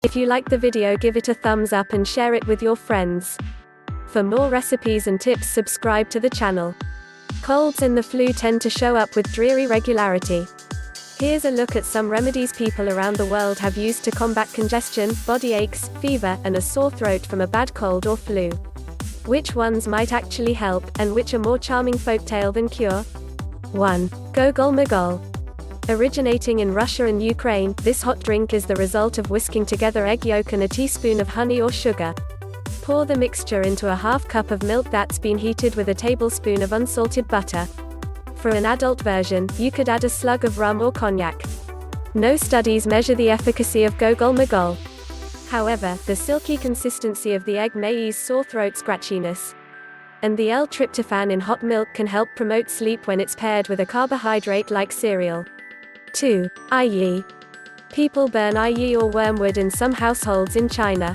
If you like the video, give it a thumbs up and share it with your friends. For more recipes and tips, subscribe to the channel. Colds and the flu tend to show up with dreary regularity. Here's a look at some remedies people around the world have used to combat congestion, body aches, fever, and a sore throat from a bad cold or flu. Which ones might actually help, and which are more charming folktale than cure? 1. Kogel Mogel. Originating in Russia and Ukraine, this hot drink is the result of whisking together egg yolk and a teaspoon of honey or sugar. Pour the mixture into a half cup of milk that's been heated with a tablespoon of unsalted butter. For an adult version, you could add a slug of rum or cognac. No studies measure the efficacy of Kogel Mogel. However, the silky consistency of the egg may ease sore throat scratchiness. And the L-tryptophan in hot milk can help promote sleep when it's paired with a carbohydrate like cereal. 2. Ayi. People burn ayi or wormwood in some households in China.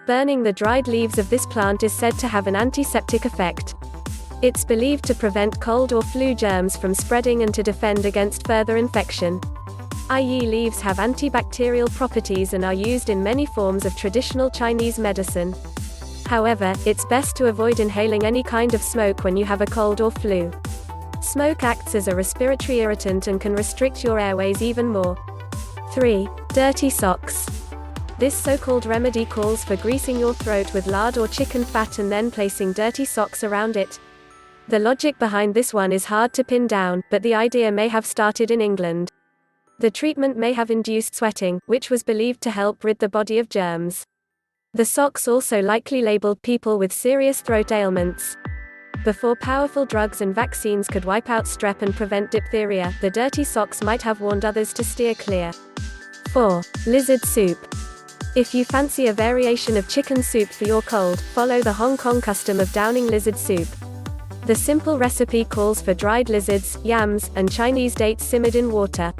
Burning the dried leaves of this plant is said to have an antiseptic effect. It's believed to prevent cold or flu germs from spreading and to defend against further infection. Ayi leaves have antibacterial properties and are used in many forms of traditional Chinese medicine. However, it's best to avoid inhaling any kind of smoke when you have a cold or flu. Smoke acts as a respiratory irritant and can restrict your airways even more. 3. Dirty socks. This so-called remedy calls for greasing your throat with lard or chicken fat and then placing dirty socks around it. The logic behind this one is hard to pin down, but the idea may have started in England. The treatment may have induced sweating, which was believed to help rid the body of germs. The socks also likely labeled people with serious throat ailments. Before powerful drugs and vaccines could wipe out strep and prevent diphtheria, the dirty socks might have warned others to steer clear. 4. Lizard soup. If you fancy a variation of chicken soup for your cold, follow the Hong Kong custom of downing lizard soup. The simple recipe calls for dried lizards, yams, and Chinese dates simmered in water.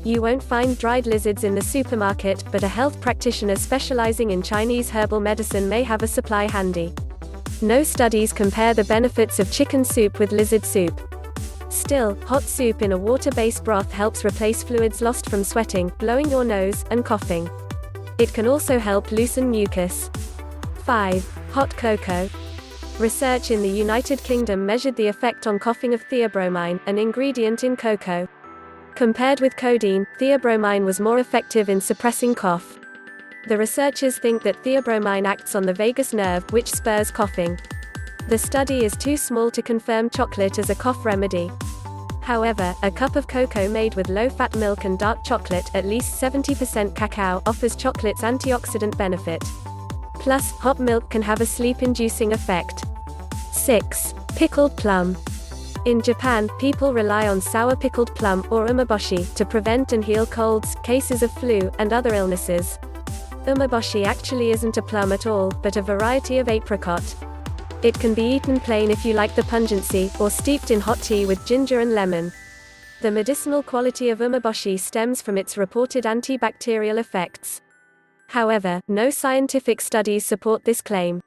You won't find dried lizards in the supermarket, but a health practitioner specializing in Chinese herbal medicine may have a supply handy. No studies compare the benefits of chicken soup with lizard soup. Still, hot soup in a water-based broth helps replace fluids lost from sweating, blowing your nose, and coughing. It can also help loosen mucus. 5. Hot cocoa. Research in the United Kingdom measured the effect on coughing of theobromine, an ingredient in cocoa. Compared with codeine, theobromine was more effective in suppressing cough. The researchers think that theobromine acts on the vagus nerve, which spurs coughing. The study is too small to confirm chocolate as a cough remedy. However, a cup of cocoa made with low-fat milk and dark chocolate, at least 70% cacao, offers chocolate's antioxidant benefit. Plus, hot milk can have a sleep-inducing effect. 6. Pickled plum. In Japan, people rely on sour pickled plum, or umeboshi, to prevent and heal colds, cases of flu, and other illnesses. Umeboshi actually isn't a plum at all, but a variety of apricot. It can be eaten plain if you like the pungency, or steeped in hot tea with ginger and lemon. The medicinal quality of umeboshi stems from its reported antibacterial effects. However, no scientific studies support this claim.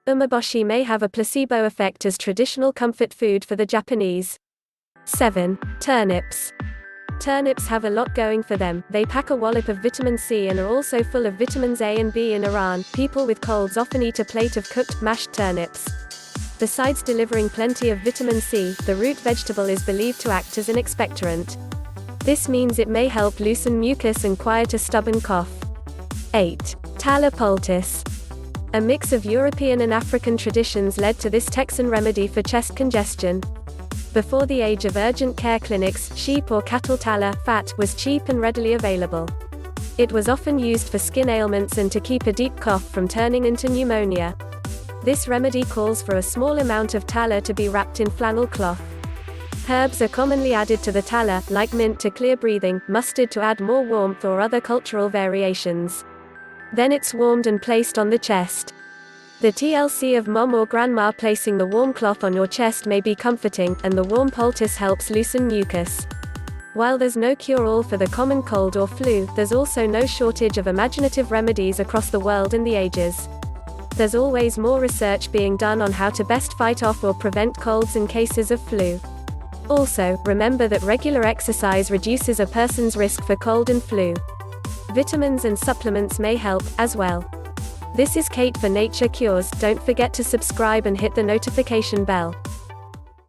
Umeboshi may have a placebo effect as traditional comfort food for the Japanese. 7. Turnips. Turnips have a lot going for them. They pack a wallop of vitamin C and are also full of vitamins A and B. In Iran, people with colds often eat a plate of cooked, mashed turnips. Besides delivering plenty of vitamin C, the root vegetable is believed to act as an expectorant. This means it may help loosen mucus and quiet a stubborn cough. 8. Tallow poultice. A mix of European and African traditions led to this Texan remedy for chest congestion. Before the age of urgent care clinics, sheep or cattle tallow fat was cheap and readily available. It was often used for skin ailments and to keep a deep cough from turning into pneumonia. This remedy calls for a small amount of tallow to be wrapped in flannel cloth. Herbs are commonly added to the tallow, like mint to clear breathing, mustard to add more warmth, or other cultural variations. Then it's warmed and placed on the chest. The TLC of mom or grandma placing the warm cloth on your chest may be comforting, and the warm poultice helps loosen mucus. While there's no cure-all for the common cold or flu, there's also no shortage of imaginative remedies across the world and the ages. There's always more research being done on how to best fight off or prevent colds and cases of flu. Also, remember that regular exercise reduces a person's risk for cold and flu. Vitamins and supplements may help, as well. This is Kate for Nature Cures. Don't forget to subscribe and hit the notification bell.